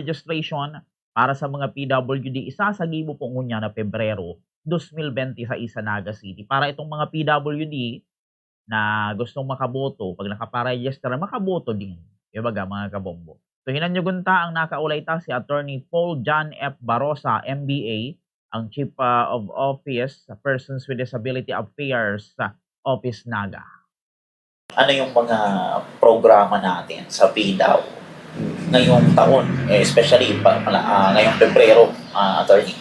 Registration para sa mga PWD isasagibo po ngunya na Pebrero 2026 sa Naga City para itong mga PWD na gustong makaboto, 'pag nakaparehistro makaboto din, kumbaga mga kabombo. So hinanyugunta ang nakaulay ta si Attorney Paul John F. Barosa, MBA, ang Chief of Office sa Persons with Disability Affairs sa Office Naga. Ano yung mga programa natin sa PDAW ngayong taon, especially ngayong Pebrero, attorney?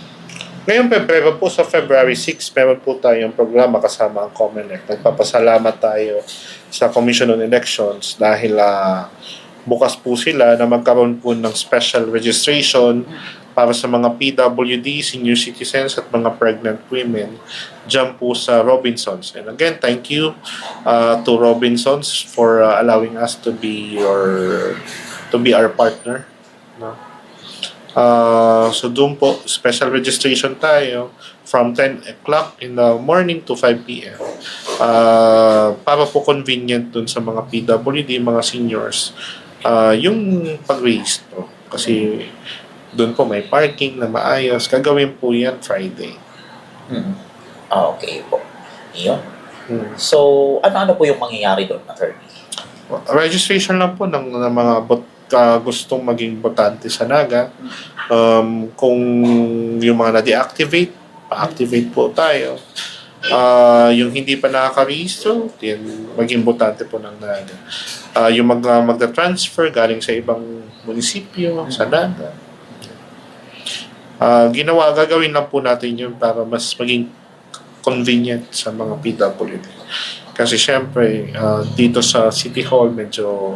Ngayong Pebrero po, sa February 6, meron po tayong programa kasama ang COMELEC. Nagpapasalamat tayo sa Commission on Elections dahil bukas po sila na magkaroon po ng special registration para sa mga PWD, senior citizens at mga pregnant women dyan po sa Robinsons. And again, thank you to Robinsons for allowing us to be our partner. No? So doon po, special registration tayo from 10 o'clock in the morning to 5 p.m. Para po convenient dun sa mga PWD, mga seniors, yung pag-raise. No? Kasi doon po may parking na maayos. Gagawin po yan Friday. Okay po. Iyon. So, ano po yung mangyayari doon, attorney? Registration lang po ng mga gustong maging botante sa Naga. Kung yung mga na-deactivate, pa-activate po tayo. Yung hindi pa nakaka-register, maging botante po ng Naga. Yung magda-transfer galing sa ibang munisipyo, sa Naga. Gagawin lang po natin yun para mas maging convenient sa mga PWD. Kasi syempre, dito sa City Hall, medyo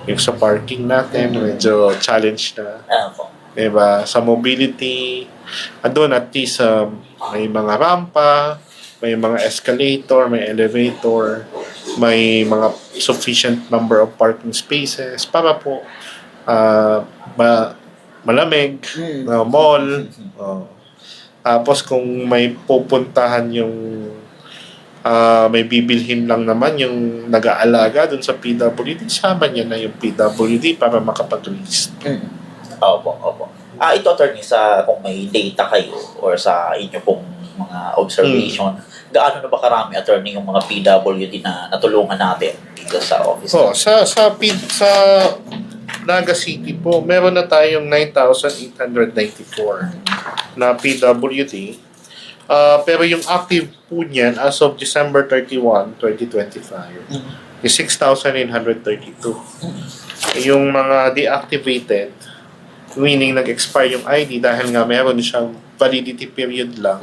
yung sa parking natin, medyo challenge na. Diba? Sa mobility, doon at least may mga rampa, may mga escalator, may elevator, may mga sufficient number of parking spaces para po malamig, mall. Tapos kung may pupuntahan yung may bibilhin lang naman yung nag-aalaga dun sa PWD, sama niya na yung PWD para makapag-list. Opo. Ito, attorney, kung may data kayo or sa inyo pong mga observation, gaano na ba karami, attorney, yung mga PWD na natulungan natin dito sa office? Sa Naga City po, meron na tayong 9,894 na PWD. Pero yung active po niyan as of December 31, 2025 is 6,932. Yung mga deactivated, meaning nag-expire yung ID dahil nga meron siyang validity period lang,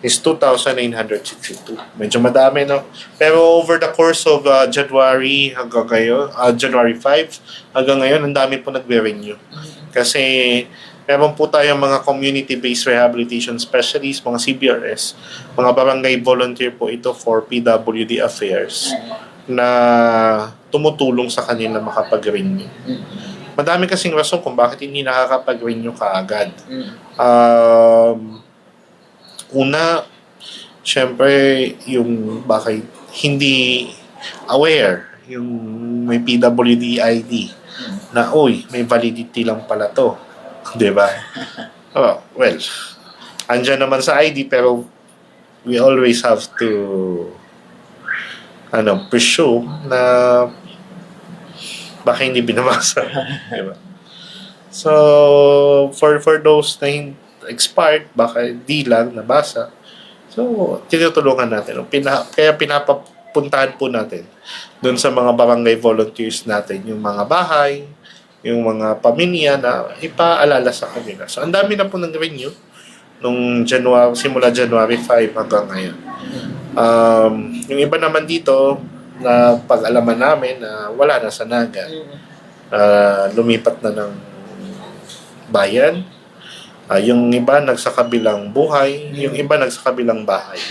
is 2,962. Medyo madami, no? Pero over the course of January hanggang ngayon, January 5 hanggang ngayon, ang dami po nagbe-renew. Kasi meron po tayong mga community-based rehabilitation specialists, mga CBRS, mga barangay volunteer po ito for PWD affairs na tumutulong sa kanila makapag-renew. Madami kasing rason kung bakit hindi nakakapag-renew kaagad. Una, syempre, yung bakit hindi aware yung may PWD ID na, may validity lang pala to. Diba? Well, andyan naman sa ID pero we always have to presume na baka hindi binabasa. Diba? So, for those na expired, baka di lang nabasa. So, tinutulungan natin. Kaya pinapapuntahan po natin doon sa mga barangay volunteers natin, yung mga bahay, yung mga pamilya na ipaalala sa kanila. So, ang dami na po nag-renew nung simula January 5 hanggang ngayon. Yung iba naman dito, na pag-alaman namin na wala na sa Naga. Lumipat na ng bayan. Yung iba nagsakabilang buhay, yung iba nagsakabilang bahay.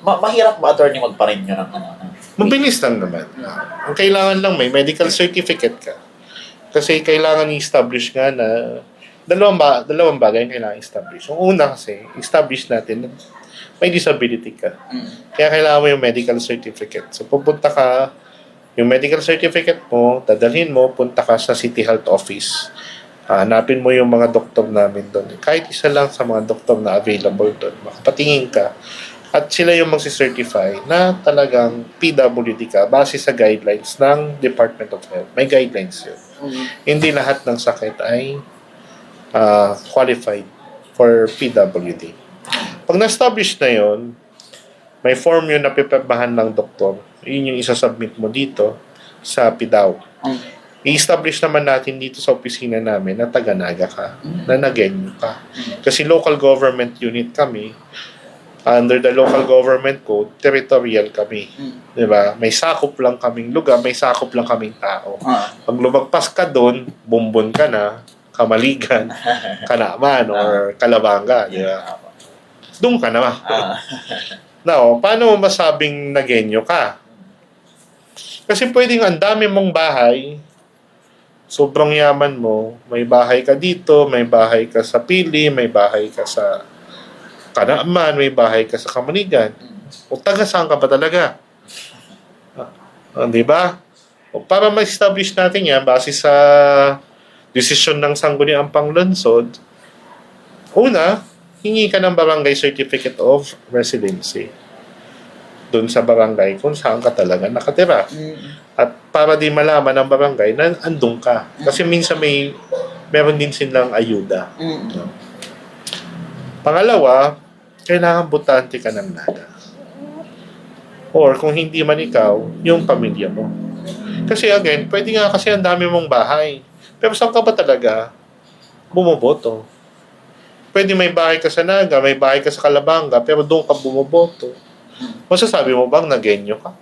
Mahirap ba, attorney, magpa-renew ng Mabilis lang naman. Ang kailangan lang may medical certificate ka. Kasi kailangan i-establish nga na dalawang bagay ang kailangan i-establish. Yung una kasi, establish natin may disability ka. Kaya kailangan mo yung medical certificate. So, pupunta ka Yung medical certificate mo, dadalhin mo, punta ka sa City Health Office. Hanapin mo yung mga doktor namin doon. Kahit isa lang sa mga doktor na available doon. Makapatingin ka. At sila yung magsicertify na talagang PWD ka base sa guidelines ng Department of Health. May guidelines yun. Hindi lahat ng sakit ay qualified for PWD. Pag na-establish na yun, may form yun na pipirmahan ng doktor. Yun yung isasubmit mo dito sa PDAW. I-establish naman natin dito sa opisina namin na taga-Naga ka, na Nagenyo ka. Kasi local government unit kami, under the local government code, territorial kami. Diba? May sakop lang kaming lugar, may sakop lang kaming tao. Pag lumagpas ka doon, bumbon ka na, Kamaligan, Kanaman, or Kalabanga. Diba? Doon ka na. Now, paano mo masabing Nagenyo ka? Kasi pwedeng ang dami mong bahay, sobrang yaman mo, may bahay ka dito, may bahay ka sa Pili, may bahay ka sa Kanaman, may bahay ka sa Kamaligan. O taga saan ka ba talaga? Di ba? O para ma-establish natin yan, base sa desisyon ng Sangguniang Panglunsod, una, hingi ka ng barangay certificate of residency doon sa barangay kung saan ka talaga nakatira. At para di malaman ng barangay na andun ka. Kasi minsan meron din silang ayuda. Pangalawa, kailangan butante ka ng Naga. Or kung hindi man ikaw, yung pamilya mo. Kasi again, pwede nga kasi ang dami mong bahay. Pero saan ka ba talaga bumoboto? Pwede may bahay ka sa Naga, may bahay ka sa Kalabanga, pero doon ka bumoboto. Masasabi mo bang Nagenyo ka?